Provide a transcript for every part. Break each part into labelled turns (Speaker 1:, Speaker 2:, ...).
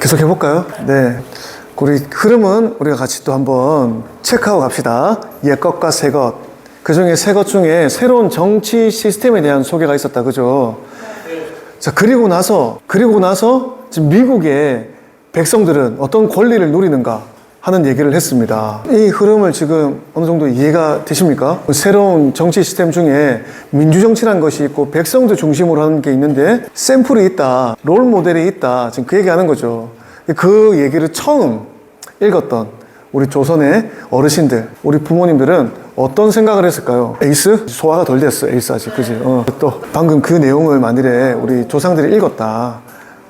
Speaker 1: 계속 해볼까요? 네. 우리 흐름은 우리가 같이 또 한번 체크하고 갑시다. 옛 것과 새 것. 그 중에 새 것 중에 새로운 정치 시스템에 대한 소개가 있었다. 그죠? 자, 그리고 나서 지금 미국의 백성들은 어떤 권리를 누리는가 하는 얘기를 했습니다. 이 흐름을 지금 어느 정도 이해가 되십니까? 새로운 정치 시스템 중에 민주정치라는 것이 있고 백성들 중심으로 하는 게 있는데 샘플이 있다, 롤 모델이 있다, 지금 그 얘기하는 거죠. 그 얘기를 처음 읽었던 우리 조선의 어르신들, 우리 부모님들은 어떤 생각을 했을까요? 에이스? 소화가 덜 됐어, 에이스 아직, 그지? 또 방금 그 내용을 만일에 우리 조상들이 읽었다.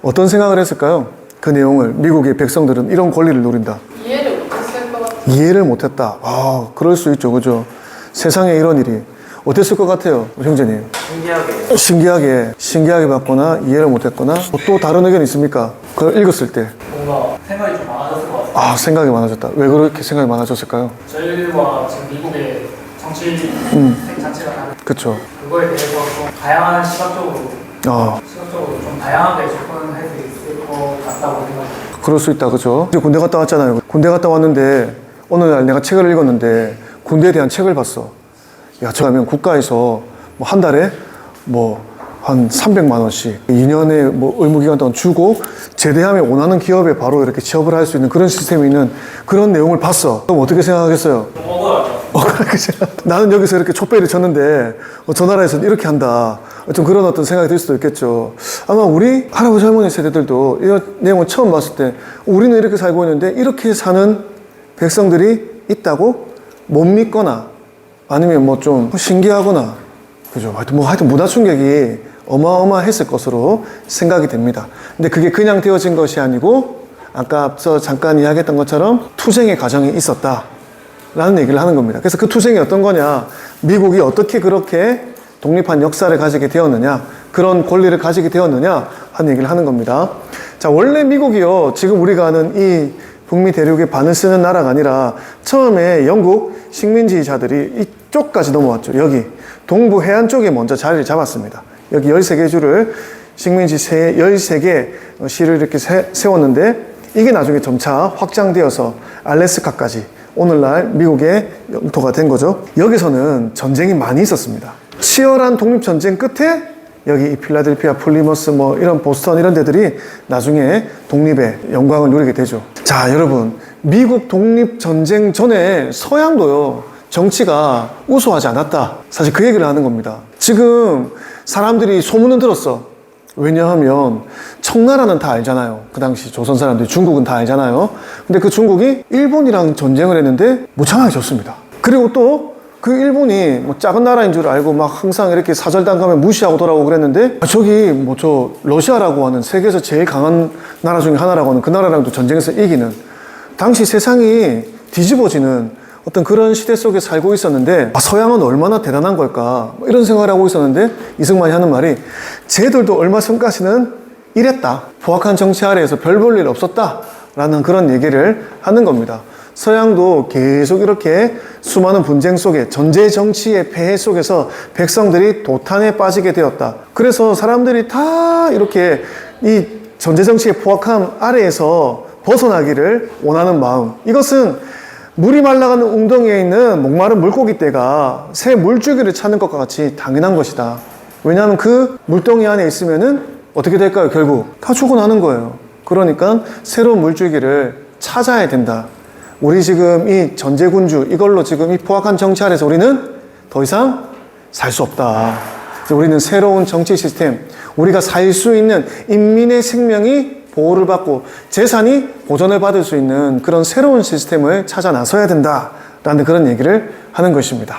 Speaker 1: 어떤 생각을 했을까요? 그 내용을 미국의 백성들은 이런 권리를 누린다.
Speaker 2: 이해를 못했을 것 같아요.
Speaker 1: 이해를 못했다. 아, 그럴 수 있죠, 그죠? 세상에 이런 일이 어땠을 것 같아요, 형제님? 신기하게 봤거나 이해를 못했거나 또 다른 의견 있습니까? 그걸 읽었을 때
Speaker 3: 뭔가 생각이 좀 많아졌을 것 같아요.
Speaker 1: 아, 생각이 많아졌다. 왜 그렇게 생각이 많아졌을까요?
Speaker 3: 저희와 지금 미국의 정치 색 자체가 다른
Speaker 1: 그쵸.
Speaker 3: 그거에 대해서 좀 다양한 시각적으로
Speaker 1: 아,
Speaker 3: 좀 다양하게 접근할 수 있을 것 같다고 생각해요.
Speaker 1: 그럴 수 있다, 그죠? 이제 군대 갔다 왔잖아요. 군대 갔다 왔는데 어느 날 내가 책을 읽었는데 군대에 대한 책을 봤어. 야, 저 가면 국가에서 뭐 한 달에 뭐 한 300만 원씩 2년에 뭐 의무기간 동안 주고 제대하면 원하는 기업에 바로 이렇게 취업을 할 수 있는 그런 시스템이 있는 그런 내용을 봤어. 그럼 어떻게 생각하겠어요?
Speaker 3: 좀 억울하죠.
Speaker 1: 나는 여기서 이렇게 촛배를 쳤는데 저 나라에서는 이렇게 한다. 좀 그런 어떤 생각이 들 수도 있겠죠. 아마 우리 할아버지 할머니 세대들도 이런 내용을 처음 봤을 때 우리는 이렇게 살고 있는데 이렇게 사는 백성들이 있다고 못 믿거나 아니면 뭐 좀 신기하거나, 그죠? 하여튼 문화 충격이 어마어마했을 것으로 생각이 됩니다. 근데 그게 그냥 되어진 것이 아니고 아까 앞서 잠깐 이야기했던 것처럼 투쟁의 과정이 있었다 라는 얘기를 하는 겁니다. 그래서 그 투쟁이 어떤 거냐, 미국이 어떻게 그렇게 독립한 역사를 가지게 되었느냐, 그런 권리를 가지게 되었느냐 하는 얘기를 하는 겁니다. 자, 원래 미국이요, 지금 우리가 아는 이 북미 대륙의 반을 쓰는 나라가 아니라 처음에 영국 식민지자들이 이쪽까지 넘어왔죠. 여기 동부 해안 쪽에 먼저 자리를 잡았습니다. 여기 13개 주를 식민지 13개 시를 이렇게 세웠는데 이게 나중에 점차 확장되어서 알래스카까지 오늘날 미국의 영토가 된 거죠. 여기서는 전쟁이 많이 있었습니다. 치열한 독립전쟁 끝에 여기 필라델피아, 플리머스, 뭐 이런 보스턴 이런 데들이 나중에 독립의 영광을 누리게 되죠. 자, 여러분, 미국 독립전쟁 전에 서양도요, 정치가 우수하지 않았다. 사실 그 얘기를 하는 겁니다. 지금 사람들이 소문은 들었어. 왜냐하면 청나라는 다 알잖아요. 그 당시 조선 사람들이, 중국은 다 알잖아요. 근데 그 중국이 일본이랑 전쟁을 했는데 무참하게 졌습니다. 그리고 또 그 일본이 뭐 작은 나라인 줄 알고 막 항상 이렇게 사절단 가면 무시하고 돌아오고 그랬는데 저기 뭐 저 러시아라고 하는 세계에서 제일 강한 나라 중에 하나라고 하는 그 나라랑도 전쟁에서 이기는, 당시 세상이 뒤집어지는 어떤 그런 시대 속에 살고 있었는데 서양은 얼마나 대단한 걸까 이런 생각을 하고 있었는데 이승만이 하는 말이 쟤들도 얼마 전까지는 이랬다. 포악한 정치 아래에서 별 볼 일 없었다 라는 그런 얘기를 하는 겁니다. 서양도 계속 이렇게 수많은 분쟁 속에, 전제 정치의 폐해 속에서 백성들이 도탄에 빠지게 되었다. 그래서 사람들이 다 이렇게 이 전제 정치의 포악함 아래에서 벗어나기를 원하는 마음, 이것은 물이 말라가는 웅덩이에 있는 목마른 물고기떼가 새 물줄기를 찾는 것과 같이 당연한 것이다. 왜냐하면 그 물동이 안에 있으면은 어떻게 될까요? 결국 다 죽어나는 거예요. 그러니까 새로운 물줄기를 찾아야 된다. 우리 지금 이 전제군주, 이걸로 지금 이 포악한 정치 아래서 우리는 더 이상 살 수 없다. 우리는 새로운 정치 시스템, 우리가 살 수 있는 인민의 생명이 보호를 받고 재산이 보전을 받을 수 있는 그런 새로운 시스템을 찾아 나서야 된다라는 그런 얘기를 하는 것입니다.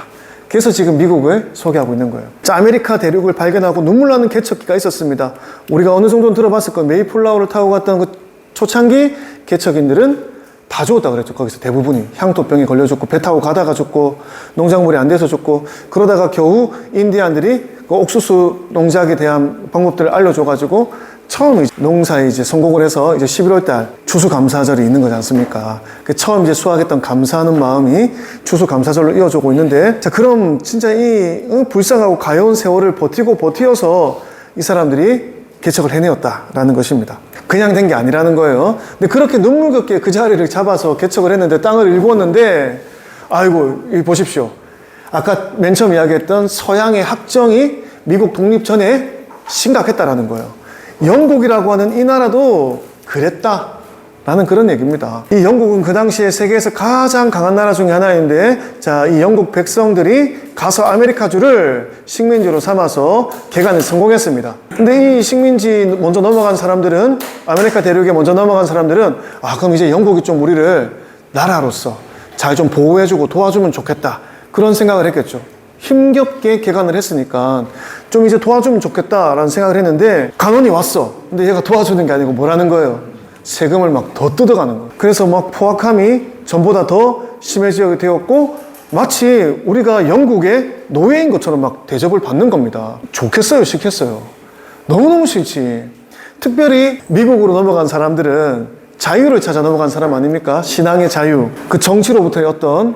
Speaker 1: 그래서 지금 미국을 소개하고 있는 거예요. 자, 아메리카 대륙을 발견하고 눈물 나는 개척기가 있었습니다. 우리가 어느 정도는 들어봤을 거예요. 메이플라워를 타고 갔던 그 초창기 개척인들은 다 죽었다 그랬죠. 거기서 대부분이 향토병에 걸려 죽고, 배 타고 가다가 죽고, 농작물이 안 돼서 죽고, 그러다가 겨우 인디안들이 그 옥수수 농작에 대한 방법들을 알려줘가지고 처음 농사에 이제 성공을 해서 이제 11월달 추수감사절이 있는 거지 않습니까? 그 처음 이제 수확했던 감사하는 마음이 추수감사절로 이어지고 있는데, 자, 그럼 진짜 이 불쌍하고 가여운 세월을 버티어서 이 사람들이 개척을 해내었다라는 것입니다. 그냥 된 게 아니라는 거예요. 근데 그렇게 눈물겹게 그 자리를 잡아서 개척을 했는데, 땅을 일구었는데, 아이고, 이 보십시오. 아까 맨 처음 이야기했던 서양의 학정이 미국 독립 전에 심각했다라는 거예요. 영국이라고 하는 이 나라도 그랬다라는 그런 얘기입니다. 이 영국은 그 당시에 세계에서 가장 강한 나라 중에 하나인데, 자, 이 영국 백성들이 가서 아메리카주를 식민지로 삼아서 개간에 성공했습니다. 근데 이 식민지 먼저 넘어간 사람들은, 아메리카 대륙에 먼저 넘어간 사람들은, 아, 그럼 이제 영국이 좀 우리를 나라로서 잘 좀 보호해주고 도와주면 좋겠다, 그런 생각을 했겠죠. 힘겹게 개간을 했으니까 좀 이제 도와주면 좋겠다라는 생각을 했는데, 간원이 왔어. 근데 얘가 도와주는 게 아니고 뭐라는 거예요? 세금을 막 더 뜯어가는 거예요. 그래서 막 포악함이 전보다 더 심해지게 되었고, 마치 우리가 영국의 노예인 것처럼 막 대접을 받는 겁니다. 좋겠어요, 싫겠어요? 너무너무 싫지. 특별히 미국으로 넘어간 사람들은 자유를 찾아 넘어간 사람 아닙니까? 신앙의 자유, 그 정치로부터의 어떤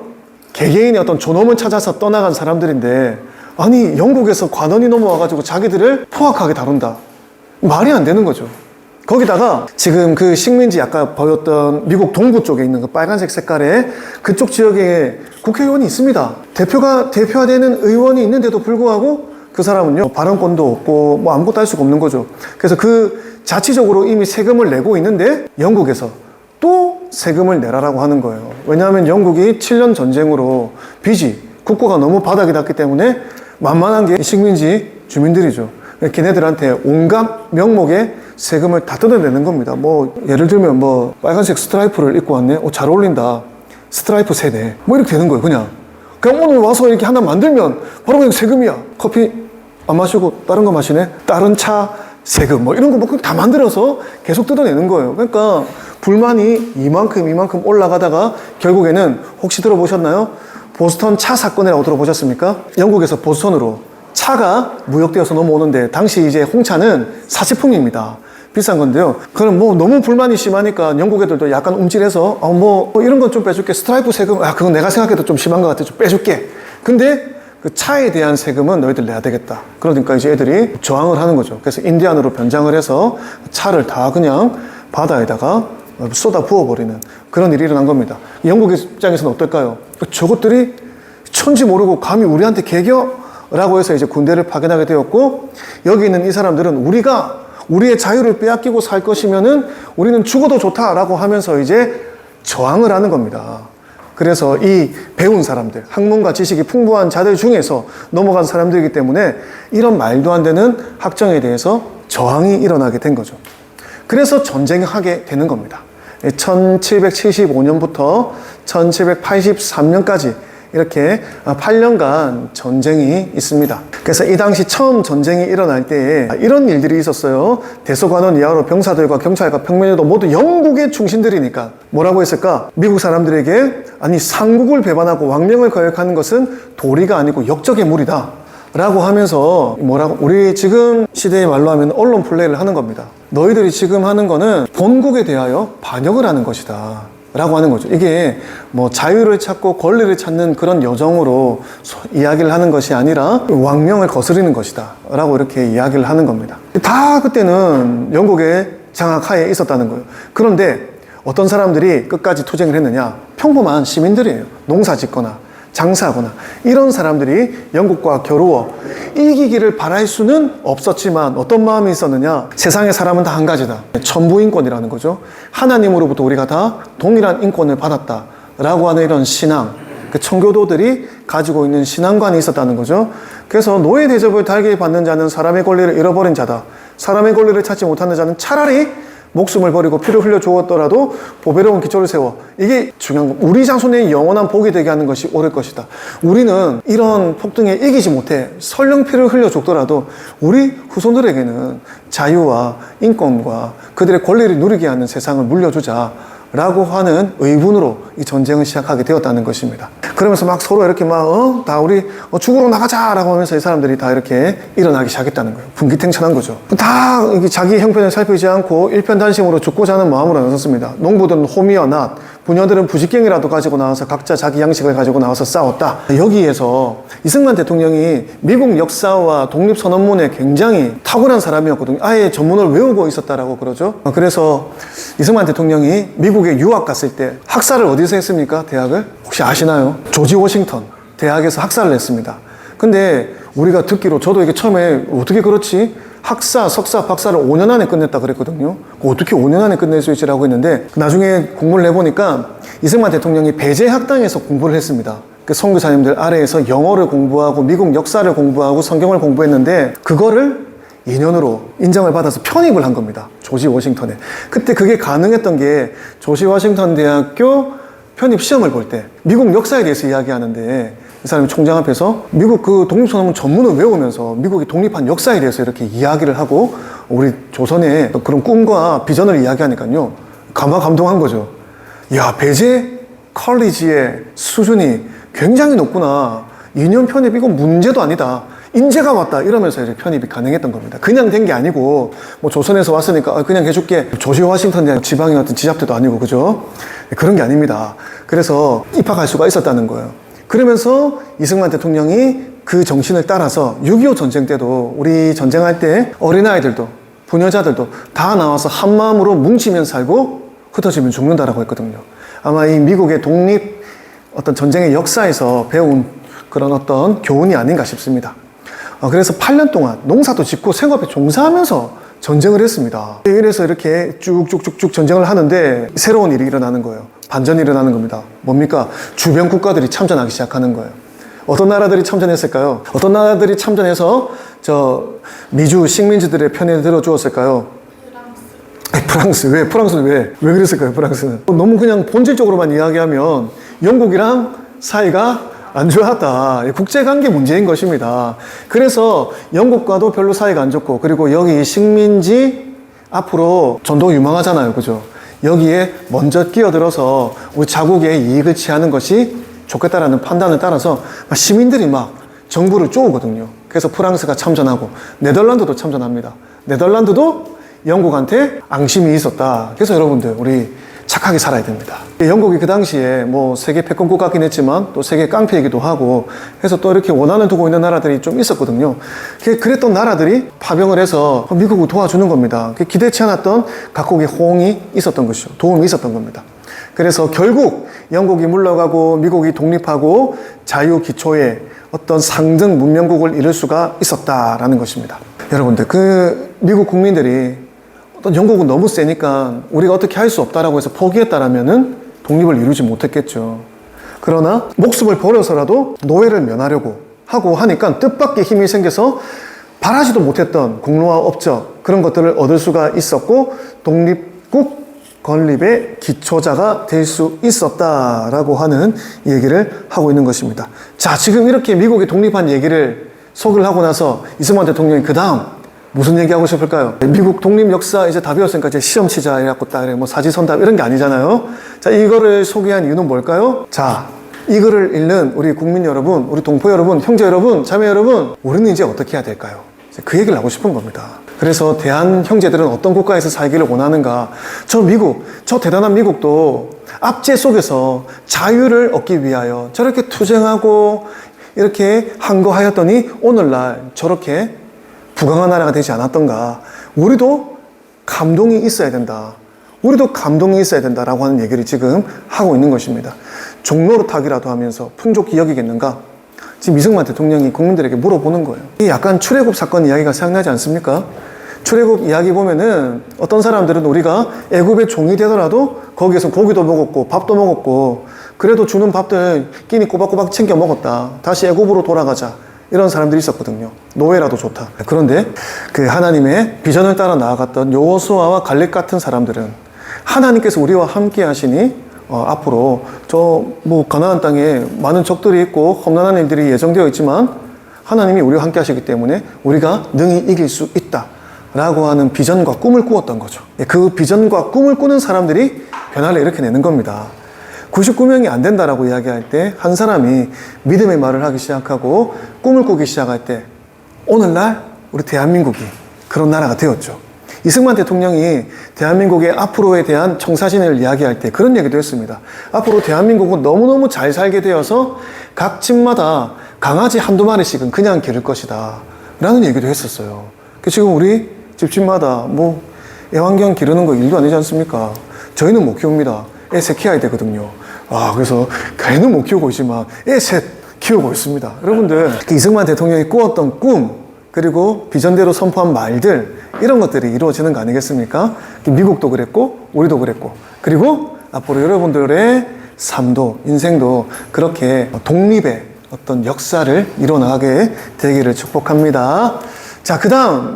Speaker 1: 개개인의 어떤 존엄을 찾아서 떠나간 사람들인데, 아니 영국에서 관원이 넘어와가지고 자기들을 포악하게 다룬다. 말이 안 되는 거죠. 거기다가 지금 그 식민지 아까 보였던 미국 동부 쪽에 있는 그 빨간색 색깔의 그쪽 지역에 국회의원이 있습니다. 대표화되는 의원이 있는데도 불구하고 그 사람은요, 발언권도 없고 뭐 아무것도 할 수가 없는 거죠. 그래서 그 자치적으로 이미 세금을 내고 있는데 영국에서 또 세금을 내라라고 하는 거예요. 왜냐하면 영국이 7년 전쟁으로 빚이, 국고가 너무 바닥이 났기 때문에 만만한 게 식민지 주민들이죠. 걔네들한테 온갖 명목의 세금을 다 뜯어내는 겁니다. 뭐 예를 들면 뭐 빨간색 스트라이프를 입고 왔네, 잘 어울린다, 스트라이프 세네, 뭐 이렇게 되는 거예요. 그냥 오늘 와서 이렇게 하나 만들면 바로 그냥 세금이야. 커피 안 마시고 다른 거 마시네, 다른 차 세금, 뭐 이런 거 뭐 다 만들어서 계속 뜯어내는 거예요. 그러니까 불만이 이만큼 올라가다가 결국에는, 혹시 들어보셨나요? 보스턴 차 사건이라고 들어보셨습니까? 영국에서 보스턴으로 차가 무역되어서 넘어오는데, 당시 이제 홍차는 사치품입니다. 비싼 건데요. 그럼 뭐 너무 불만이 심하니까 영국 애들도 약간 움찔해서 뭐 이런 건 좀 빼줄게. 스트라이프 세금, 그건 내가 생각해도 좀 심한 것 같아. 좀 빼줄게. 근데 그 차에 대한 세금은 너희들 내야 되겠다. 그러니까 이제 애들이 저항을 하는 거죠. 그래서 인디안으로 변장을 해서 차를 다 그냥 바다에다가 쏟아 부어버리는 그런 일이 일어난 겁니다. 영국 입장에서는 어떨까요? 저것들이 천지 모르고 감히 우리한테 개겨라고 해서 이제 군대를 파견하게 되었고, 여기 있는 이 사람들은 우리가 우리의 자유를 빼앗기고 살 것이면은 우리는 죽어도 좋다라고 하면서 이제 저항을 하는 겁니다. 그래서 이 배운 사람들, 학문과 지식이 풍부한 자들 중에서 넘어간 사람들이기 때문에 이런 말도 안 되는 학정에 대해서 저항이 일어나게 된 거죠. 그래서 전쟁하게 되는 겁니다. 1775년부터 1783년까지 이렇게 8년간 전쟁이 있습니다. 그래서 이 당시 처음 전쟁이 일어날 때에 이런 일들이 있었어요. 대서관원 이하로 병사들과 경찰과 평민들도 모두 영국의 충신들이니까 뭐라고 했을까? 미국 사람들에게, 아니 상국을 배반하고 왕명을 거역하는 것은 도리가 아니고 역적의 무리다 라고 하면서, 뭐라고, 우리 지금 시대의 말로 하면 언론 플레이를 하는 겁니다. 너희들이 지금 하는 거는 본국에 대하여 반역을 하는 것이다 라고 하는 거죠. 이게 뭐 자유를 찾고 권리를 찾는 그런 여정으로 이야기를 하는 것이 아니라 왕명을 거스르는 것이다 라고 이렇게 이야기를 하는 겁니다. 다 그때는 영국의 장악하에 있었다는 거예요. 그런데 어떤 사람들이 끝까지 투쟁을 했느냐? 평범한 시민들이에요. 농사 짓거나 장사하거나 이런 사람들이 영국과 겨루어 이기기를 바랄 수는 없었지만 어떤 마음이 있었느냐? 세상의 사람은 다 한 가지다. 천부인권이라는 거죠. 하나님으로부터 우리가 다 동일한 인권을 받았다라고 하는 이런 신앙, 그 청교도들이 가지고 있는 신앙관이 있었다는 거죠. 그래서 노예 대접을 달게 받는 자는 사람의 권리를 잃어버린 자다. 사람의 권리를 찾지 못하는 자는 차라리 목숨을 버리고 피를 흘려 죽었더라도 보배로운 기초를 세워. 이게 중요한 거. 우리 자손의 영원한 복이 되게 하는 것이 옳을 것이다. 우리는 이런 폭등에 이기지 못해 설령 피를 흘려 죽더라도 우리 후손들에게는 자유와 인권과 그들의 권리를 누리게 하는 세상을 물려주자 라고 하는 의분으로 이 전쟁을 시작하게 되었다는 것입니다. 그러면서 막 서로 이렇게 다 우리 죽으러 나가자 라고 하면서 이 사람들이 다 이렇게 일어나기 시작했다는 거예요. 분기탱천한 거죠. 다 자기 형편을 살피지 않고 일편단심으로 죽고자 하는 마음으로 나섰습니다. 농부들은 홈이어 낫, 부녀들은 부직갱이라도 가지고 나와서 각자 자기 양식을 가지고 나와서 싸웠다. 여기에서 이승만 대통령이 미국 역사와 독립선언문에 굉장히 탁월한 사람이었거든요. 아예 전문을 외우고 있었다라고 그러죠. 그래서 이승만 대통령이 미국에 유학 갔을 때 학사를 어디서 했습니까? 대학을? 혹시 아시나요? 조지 워싱턴 대학에서 학사를 했습니다. 근데 우리가 듣기로 저도 이게 처음에 어떻게 그렇지? 학사, 석사, 박사를 5년 안에 끝냈다 그랬거든요. 어떻게 5년 안에 끝낼 수 있지라고 했는데 나중에 공부를 해보니까 이승만 대통령이 배제학당에서 공부를 했습니다. 그 선교사님들 아래에서 영어를 공부하고 미국 역사를 공부하고 성경을 공부했는데 그거를 2년으로 인정을 받아서 편입을 한 겁니다. 조지 워싱턴에. 그때 그게 가능했던 게 조지 워싱턴 대학교 편입 시험을 볼 때 미국 역사에 대해서 이야기하는데 이 사람이 총장 앞에서 미국 그 독립선언문 전문을 외우면서 미국이 독립한 역사에 대해서 이렇게 이야기를 하고 우리 조선의 그런 꿈과 비전을 이야기하니까요. 감동한 거죠. 야, 배제 컬리지의 수준이 굉장히 높구나. 2년 편입 이건 문제도 아니다. 인재가 왔다 이러면서 이제 편입이 가능했던 겁니다. 그냥 된 게 아니고 뭐 조선에서 왔으니까 그냥 해줄게. 조지 워싱턴 대학 지방의 어떤 지잡대도 아니고 그죠? 그런 게 아닙니다. 그래서 입학할 수가 있었다는 거예요. 그러면서 이승만 대통령이 그 정신을 따라서 6.25 전쟁 때도 우리 전쟁할 때 어린아이들도 부녀자들도 다 나와서 한마음으로 뭉치면 살고 흩어지면 죽는다라고 했거든요. 아마 이 미국의 독립 어떤 전쟁의 역사에서 배운 그런 어떤 교훈이 아닌가 싶습니다. 그래서 8년 동안 농사도 짓고 생업에 종사하면서 전쟁을 했습니다. 이래서 이렇게 쭉쭉쭉쭉 전쟁을 하는데 새로운 일이 일어나는 거예요. 반전이 일어나는 겁니다. 뭡니까? 주변 국가들이 참전하기 시작하는 거예요. 어떤 나라들이 참전했을까요? 어떤 나라들이 참전해서 미주 식민지들의 편에 들어주었을까요? 프랑스. 왜? 프랑스는 왜 그랬을까요? 프랑스는 너무 그냥 본질적으로만 이야기하면 영국이랑 사이가 안 좋았다. 국제관계 문제인 것입니다. 그래서 영국과도 별로 사이가 안 좋고 그리고 여기 식민지 앞으로 전도 유망하잖아요. 그죠? 여기에 먼저 끼어들어서 우리 자국의 이익을 취하는 것이 좋겠다라는 판단을 따라서 시민들이 막 정부를 쪼우거든요. 그래서 프랑스가 참전하고 네덜란드도 참전합니다. 네덜란드도 영국한테 앙심이 있었다. 그래서 여러분들 우리 착하게 살아야 됩니다. 영국이 그 당시에 뭐 세계 패권 국가긴 했지만 또 세계 깡패이기도 하고 해서 또 이렇게 원한을 두고 있는 나라들이 좀 있었거든요. 그랬던 나라들이 파병을 해서 미국을 도와주는 겁니다. 기대치 않았던 각국의 호응이 있었던 것이죠. 도움이 있었던 겁니다. 그래서 결국 영국이 물러가고 미국이 독립하고 자유 기초의 어떤 상등 문명국을 이룰 수가 있었다라는 것입니다. 여러분들 그 미국 국민들이 영국은 너무 세니까 우리가 어떻게 할 수 없다라고 해서 포기했다라면은 독립을 이루지 못했겠죠. 그러나 목숨을 버려서라도 노예를 면하려고 하고 하니까 뜻밖의 힘이 생겨서 바라지도 못했던 공로와 업적 그런 것들을 얻을 수가 있었고 독립국 건립의 기초자가 될 수 있었다라고 하는 얘기를 하고 있는 것입니다. 자, 지금 이렇게 미국이 독립한 얘기를 소개를 하고 나서 이승만 대통령이 그 다음 무슨 얘기하고 싶을까요? 미국 독립 역사 이제 다 배웠으니까 이제 시험 치자 해갖고 딱 뭐 사지선답 이런 게 아니잖아요. 자, 이거를 소개한 이유는 뭘까요? 자, 이 글을 읽는 우리 국민 여러분, 우리 동포 여러분, 형제 여러분, 자매 여러분, 우리는 이제 어떻게 해야 될까요? 그 얘기를 하고 싶은 겁니다. 그래서 대한 형제들은 어떤 국가에서 살기를 원하는가? 저 미국, 저 대단한 미국도 압제 속에서 자유를 얻기 위하여 저렇게 투쟁하고 이렇게 한 거 하였더니 오늘날 저렇게 부강한 나라가 되지 않았던가. 우리도 감동이 있어야 된다. 우리도 감동이 있어야 된다라고 하는 얘기를 지금 하고 있는 것입니다. 종로릇하기라도 하면서 풍족히 여기겠는가? 지금 이승만 대통령이 국민들에게 물어보는 거예요. 이 약간 출애굽 사건 이야기가 생각나지 않습니까? 출애굽 이야기 보면은 어떤 사람들은 우리가 애굽의 종이 되더라도 거기에서 고기도 먹었고 밥도 먹었고 그래도 주는 밥들 끼니 꼬박꼬박 챙겨 먹었다. 다시 애굽으로 돌아가자. 이런 사람들이 있었거든요. 노예라도 좋다. 그런데 그 하나님의 비전을 따라 나아갔던 여호수아와 갈렙 같은 사람들은 하나님께서 우리와 함께 하시니 앞으로 저 뭐 가나안 땅에 많은 적들이 있고 험난한 일들이 예정되어 있지만 하나님이 우리와 함께 하시기 때문에 우리가 능히 이길 수 있다 라고 하는 비전과 꿈을 꾸었던 거죠. 그 비전과 꿈을 꾸는 사람들이 변화를 일으켜내는 겁니다. 99명이 안 된다라고 이야기할 때 한 사람이 믿음의 말을 하기 시작하고 꿈을 꾸기 시작할 때 오늘날 우리 대한민국이 그런 나라가 되었죠. 이승만 대통령이 대한민국의 앞으로에 대한 청사진을 이야기할 때 그런 얘기도 했습니다. 앞으로 대한민국은 너무너무 잘 살게 되어서 각 집마다 강아지 한두 마리씩은 그냥 기를 것이다 라는 얘기도 했었어요. 지금 우리 집집마다 뭐 애완견 기르는 거 일도 아니지 않습니까? 저희는 못 키웁니다. 애 셋 키워야 되거든요. 그래서 개는 못 키우고 있지만 애 셋 키우고 있습니다. 여러분들, 이승만 대통령이 꾸었던 꿈, 그리고 비전대로 선포한 말들, 이런 것들이 이루어지는 거 아니겠습니까? 미국도 그랬고, 우리도 그랬고, 그리고 앞으로 여러분들의 삶도, 인생도 그렇게 독립의 어떤 역사를 이뤄나가게 되기를 축복합니다. 자, 그 다음